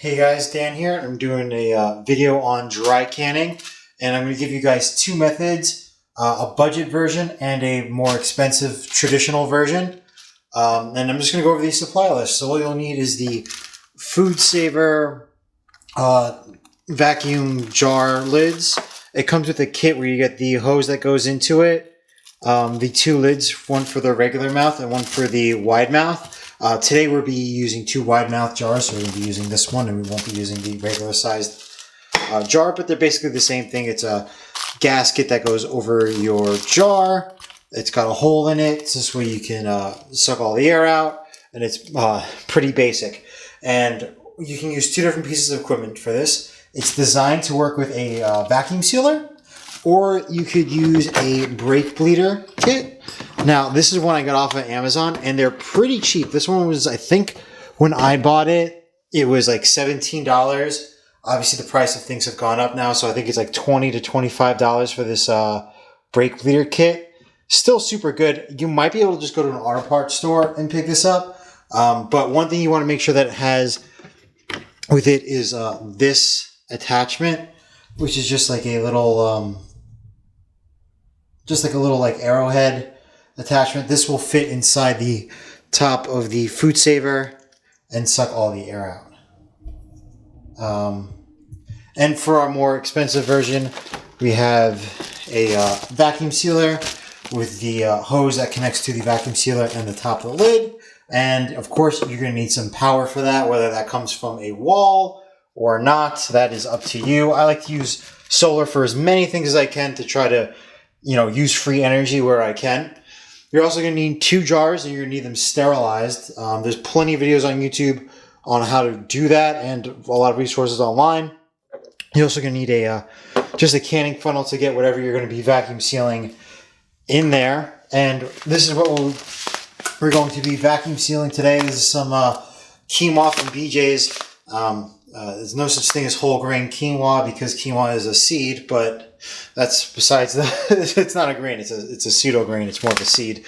Hey guys, Dan here. I'm doing a video on dry canning, and I'm going to give you guys two methods, a budget version and a more expensive traditional version. And I'm just going to go over these supply lists. So all you'll need is the Food Saver vacuum jar lids. It comes with a kit where you get the hose that goes into it, the two lids, one for the regular mouth and one for the wide mouth. Today we'll be using two wide mouth jars, so we'll be using this one and we won't be using the regular sized jar, but they're basically the same thing. It's a gasket that goes over your jar. It's got a hole in it. It's this way you can suck all the air out, and it's pretty basic. And you can use two different pieces of equipment for this. It's designed to work with a vacuum sealer, or you could use a brake bleeder kit. Now, this is one I got off of Amazon, and they're pretty cheap. This one was, I think, when I bought it, it was like $17. Obviously, the price of things have gone up now, so I think it's like $20 to $25 for this brake bleeder kit. Still super good. You might be able to just go to an auto parts store and pick this up. But one thing you want to make sure that it has with it is this attachment, which is just like a little, like arrowhead attachment. This will fit inside the top of the Food Saver and suck all the air out. And for our more expensive version, we have a vacuum sealer with the hose that connects to the vacuum sealer and the top of the lid. And of course, you're going to need some power for that, whether that comes from a wall or not. That is up to you. I like to use solar for as many things as I can to try to, use free energy where I can. You're also going to need two jars, and you're going to need them sterilized. There's plenty of videos on YouTube on how to do that, and a lot of resources online. You're also going to need just a canning funnel to get whatever you're going to be vacuum sealing in there. And this is what we're going to be vacuum sealing today. This is some quinoa from BJ's. There's no such thing as whole grain quinoa because quinoa is a seed, but that's besides the. It's not a grain. It's a pseudo grain. It's more of a seed.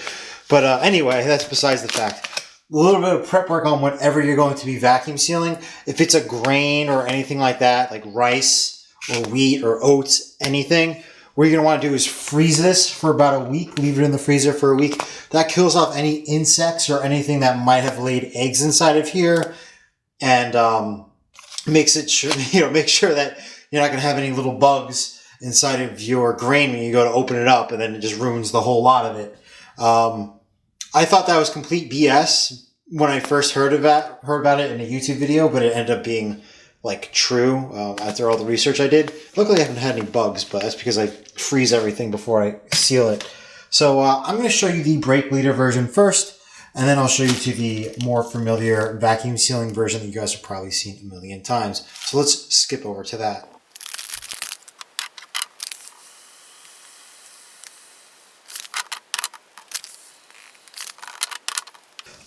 But anyway, that's besides the fact. A little bit of prep work on whatever you're going to be vacuum sealing. If it's a grain or anything like that, like rice or wheat or oats, anything, what you're going to want to do is freeze this for about a week. Leave it in the freezer for a week. That kills off any insects or anything that might have laid eggs inside of here, and makes it sure, make sure that you're not going to have any little bugs inside of your grain when you go to open it up, and then it just ruins the whole lot of it. I thought that was complete BS when I first heard about it in a YouTube video, but it ended up being like true after all the research I did. Luckily, I haven't had any bugs, but that's because I freeze everything before I seal it. So I'm going to show you the brake bleeder version first, and then I'll show you to the more familiar vacuum sealing version that you guys have probably seen a million times. So let's skip over to that.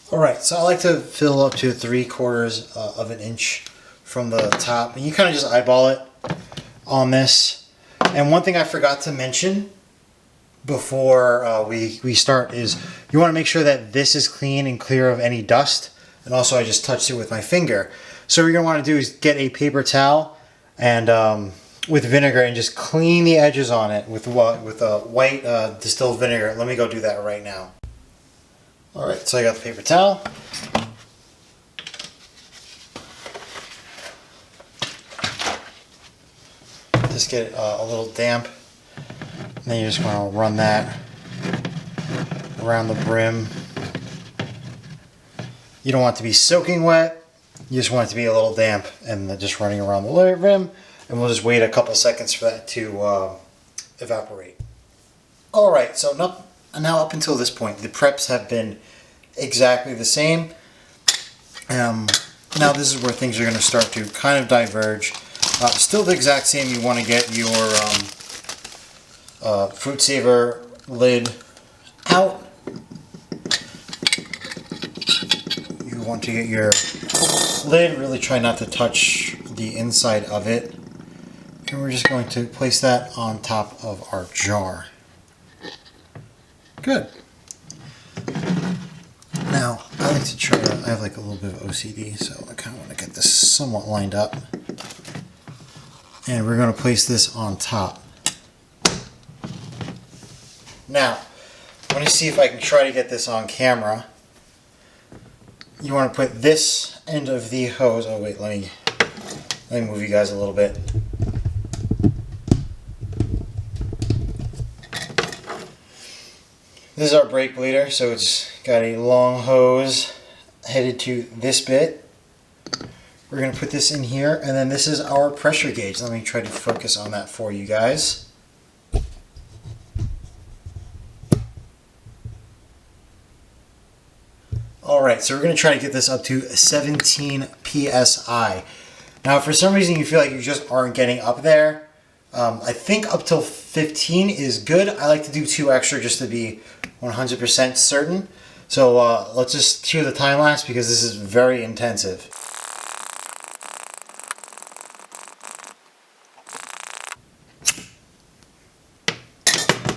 Alright, so I like to fill up to 3/4 of an inch from the top. And you kind of just eyeball it on this. And one thing I forgot to mention before we start is you want to make sure that this is clean and clear of any dust. And also I just touched it with my finger. So what you're going to want to do is get a paper towel and with vinegar and just clean the edges on it with a white distilled vinegar. Let me go do that right now. Alright, so I got the paper towel. Just get it a little damp. And then you're just going to run that around the brim. You don't want it to be soaking wet. You just want it to be a little damp and just running around the rim. And we'll just wait a couple seconds for that to evaporate. Alright, so now up until this point, the preps have been exactly the same. Now this is where things are going to start to kind of diverge. Still the exact same. You want to get your Food Saver lid out. You want to get your lid, really try not to touch the inside of it. And we're just going to place that on top of our jar. Good. Now, I like to try to, I have like a little bit of OCD, so I kind of want to get this somewhat lined up. And we're going to place this on top. Now, let me see if I can try to get this on camera. You want to put this end of the hose. Oh wait, let me move you guys a little bit. This is our brake bleeder, so it's got a long hose headed to this bit. We're going to put this in here, and then this is our pressure gauge. Let me try to focus on that for you guys. Alright, so we're going to try to get this up to 17 PSI. Now, if for some reason you feel like you just aren't getting up there, I think up till 15 is good. I like to do 2 extra just to be 100% certain. So let's just cue the time lapse because this is very intensive.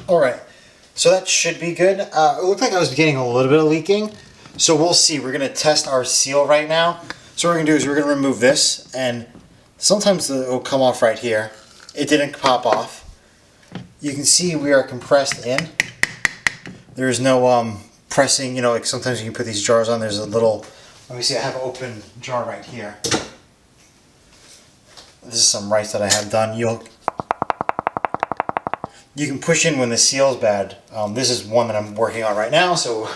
Alright, so that should be good. It looked like I was getting a little bit of leaking. So we'll see. We're going to test our seal right now. So what we're going to do is we're going to remove this, and sometimes it will come off right here. It didn't pop off. You can see we are compressed in. There's no pressing, you know, like sometimes you can put these jars on. There's a little, let me see, I have an open jar right here. This is some rice that I have done. You can push in when the seal's bad. This is one that I'm working on right now, so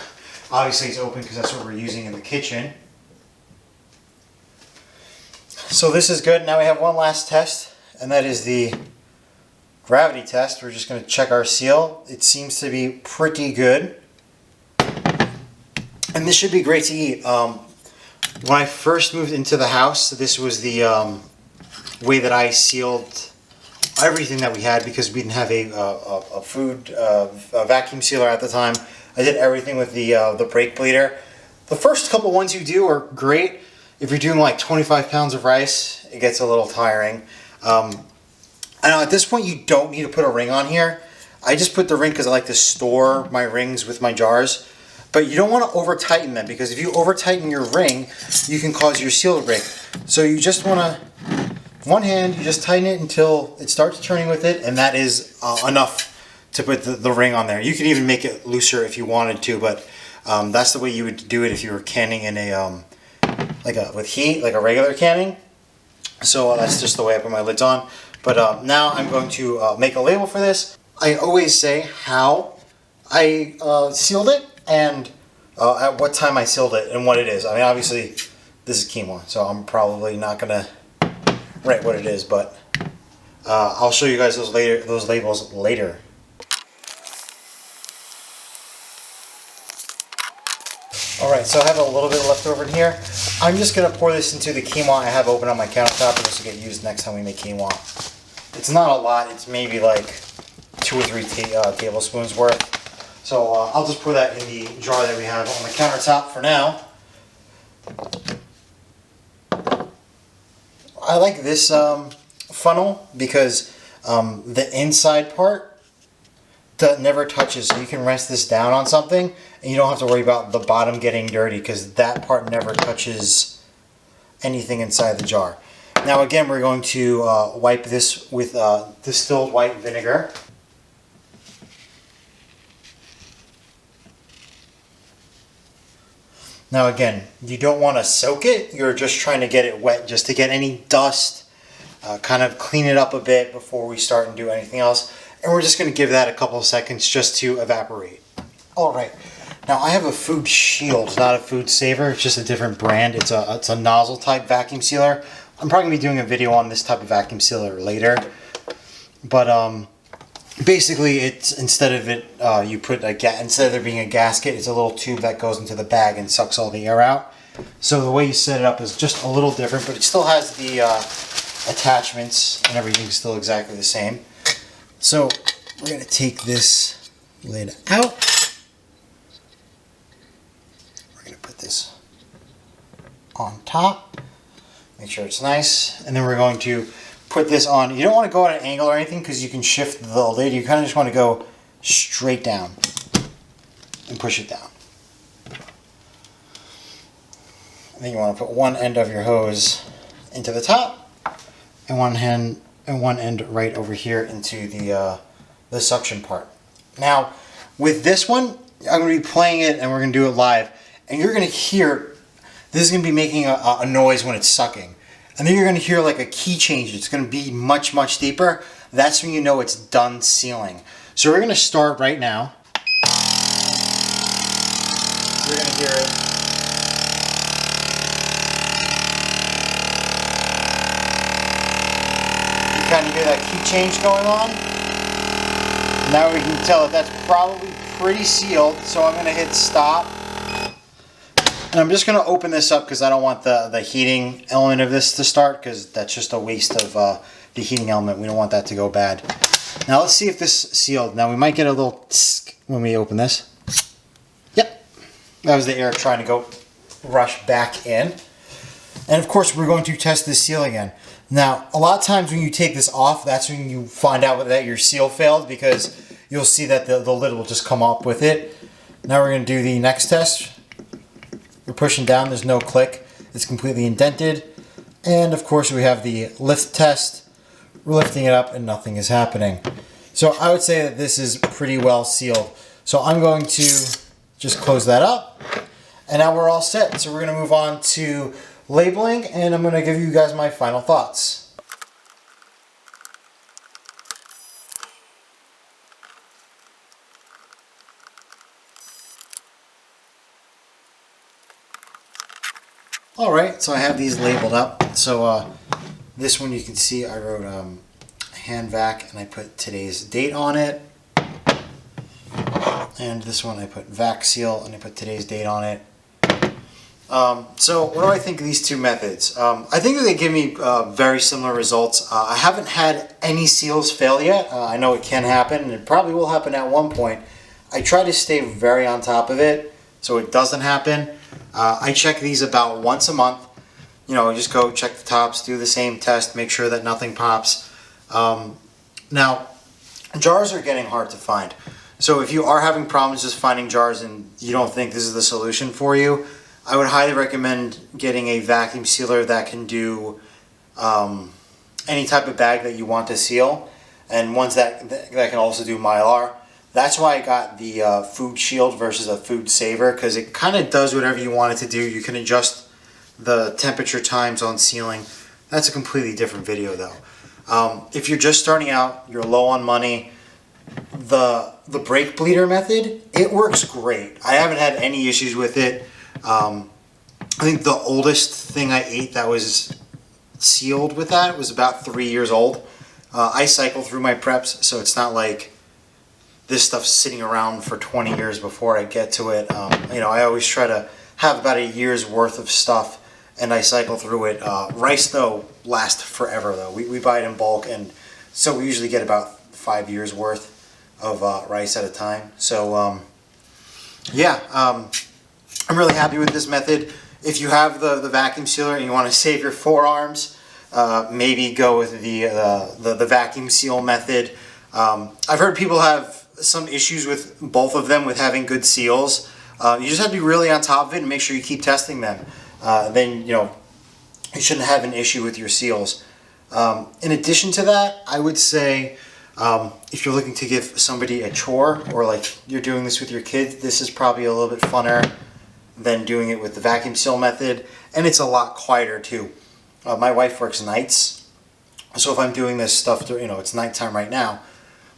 obviously it's open because that's what we're using in the kitchen. So this is good. Now we have one last test, and that is the gravity test. We're just going to check our seal. It seems to be pretty good. And this should be great to eat. When I first moved into the house, this was the way that I sealed everything that we had because we didn't have a vacuum sealer at the time. I did everything with the brake bleeder. The first couple ones you do are great. If you're doing like 25 pounds of rice, it gets a little tiring. I know at this point you don't need to put a ring on here. I just put the ring because I like to store my rings with my jars. But you don't want to over tighten them because if you over tighten your ring, you can cause your seal to break. So you just want to, one hand, you just tighten it until it starts turning with it, and that is enough to put the ring on there. You can even make it looser if you wanted to, but that's the way you would do it if you were canning in a with heat, like a regular canning. So that's just the way I put my lids on. But now I'm going to make a label for this. I always say how I sealed it and at what time I sealed it and what it is. I mean, obviously this is quinoa, so I'm probably not gonna write what it is, but I'll show you guys those labels later. Alright, so I have a little bit left over in here. I'm just going to pour this into the quinoa I have open on my countertop, and this will get used next time we make quinoa. It's not a lot, it's maybe like 2 or 3 tablespoons worth. So I'll just pour that in the jar that we have on the countertop for now. I like this funnel because the inside part never touches, so you can rest this down on something and you don't have to worry about the bottom getting dirty because that part never touches anything inside the jar. Now again, we're going to wipe this with distilled white vinegar. Now again, you don't want to soak it, you're just trying to get it wet just to get any dust, kind of clean it up a bit before we start and do anything else. And we're just going to give that a couple of seconds just to evaporate. Alright, now I have a Food Shield, it's not a Food Saver, it's just a different brand. It's a nozzle type vacuum sealer. I'm probably going to be doing a video on this type of vacuum sealer later. But basically, it's instead of there being a gasket, it's a little tube that goes into the bag and sucks all the air out. So the way you set it up is just a little different, but it still has the attachments and everything's still exactly the same. So we're going to take this lid out. We're going to put this on top. Make sure it's nice. And then we're going to put this on. You don't want to go at an angle or anything because you can shift the lid. You kind of just want to go straight down and push it down. And then you want to put one end of your hose into the top, and one end right over here into the suction part. Now, with this one, I'm going to be playing it, and we're going to do it live, and you're going to hear, this is going to be making a noise when it's sucking. And then you're going to hear like a key change. It's going to be much, much deeper. That's when you know it's done sealing. So we're going to start right now. You're going to hear it. You kind of hear that key change going on. Now we can tell that that's probably pretty sealed. So I'm going to hit stop. And I'm just going to open this up because I don't want the heating element of this to start, because that's just a waste of the heating element. We don't want that to go bad. Now let's see if this is sealed. Now we might get a little tsk when we open this. Yep. That was the air trying to go rush back in. And of course we're going to test this seal again. Now a lot of times when you take this off, that's when you find out that your seal failed, because you'll see that the lid will just come up with it. Now we're going to do the next test. We're pushing down, there's no click. It's completely indented. And of course we have the lift test. We're lifting it up and nothing is happening. So I would say that this is pretty well sealed. So I'm going to just close that up. And now we're all set. So we're going to move on to labeling, and I'm going to give you guys my final thoughts. Alright, so I have these labeled up. So this one you can see I wrote hand vac, and I put today's date on it. And this one I put vac seal, and I put today's date on it. So what do I think of these two methods? I think that they give me very similar results. I haven't had any seals fail yet. I know it can happen, and it probably will happen at one point. I try to stay very on top of it so it doesn't happen. I check these about once a month. You know, just go check the tops, do the same test, make sure that nothing pops. Now, jars are getting hard to find. So if you are having problems just finding jars and you don't think this is the solution for you, I would highly recommend getting a vacuum sealer that can do any type of bag that you want to seal, and ones that can also do Mylar. That's why I got the Food Shield versus a Food Saver, because it kind of does whatever you want it to do. You can adjust the temperature times on sealing. That's a completely different video though. If you're just starting out, you're low on money, the brake bleeder method, it works great. I haven't had any issues with it. I think the oldest thing I ate that was sealed with that was about 3 years old. I cycle through my preps, so it's not like this stuff's sitting around for 20 years before I get to it. You know, I always try to have about a year's worth of stuff, and I cycle through it. Rice though lasts forever though. We buy it in bulk, and so we usually get about 5 years worth of rice at a time. So yeah, I'm really happy with this method. If you have the vacuum sealer and you want to save your forearms, maybe go with the vacuum seal method. I've heard people have some issues with both of them with having good seals. You just have to be really on top of it and make sure you keep testing them. Then, you know, you shouldn't have an issue with your seals. In addition to that, I would say if you're looking to give somebody a chore, or like you're doing this with your kids, this is probably a little bit funner than doing it with the vacuum seal method, and it's a lot quieter too. My wife works nights, so if I'm doing this stuff, you know, it's nighttime right now,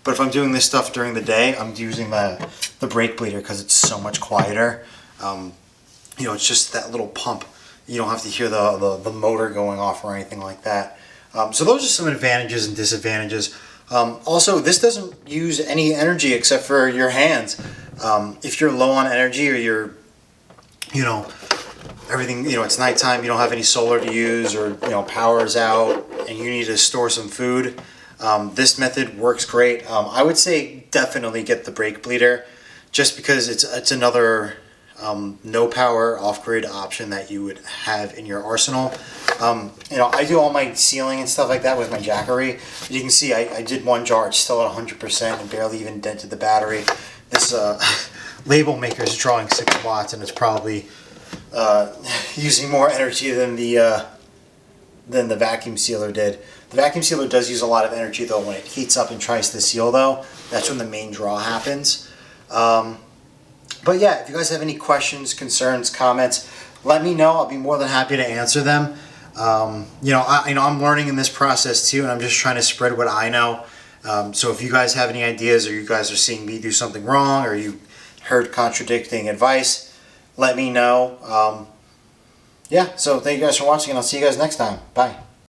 but if I'm doing this stuff during the day, I'm using the brake bleeder because it's so much quieter. You know, it's just that little pump. You don't have to hear the motor going off or anything like that. So those are some advantages and disadvantages. Also, this doesn't use any energy except for your hands. If you're low on energy, or you're, you know, everything, you know, it's nighttime, you don't have any solar to use, or, you know, power is out and you need to store some food, this method works great. I would say definitely get the brake bleeder, just because it's another no power off-grid option that you would have in your arsenal. You know, I do all my sealing and stuff like that with my Jackery. You can see I did one jar, it's still at 100% and barely even dented the battery. This label maker is drawing 6 watts, and it's probably using more energy than the than the vacuum sealer did. The vacuum sealer does use a lot of energy though when it heats up and tries to seal though. That's when the main draw happens. But yeah, if you guys have any questions, concerns, comments, let me know. I'll be more than happy to answer them. I'm learning in this process too, and I'm just trying to spread what I know. So if you guys have any ideas, or you guys are seeing me do something wrong, or you heard contradicting advice, let me know. So thank you guys for watching, and I'll see you guys next time. Bye.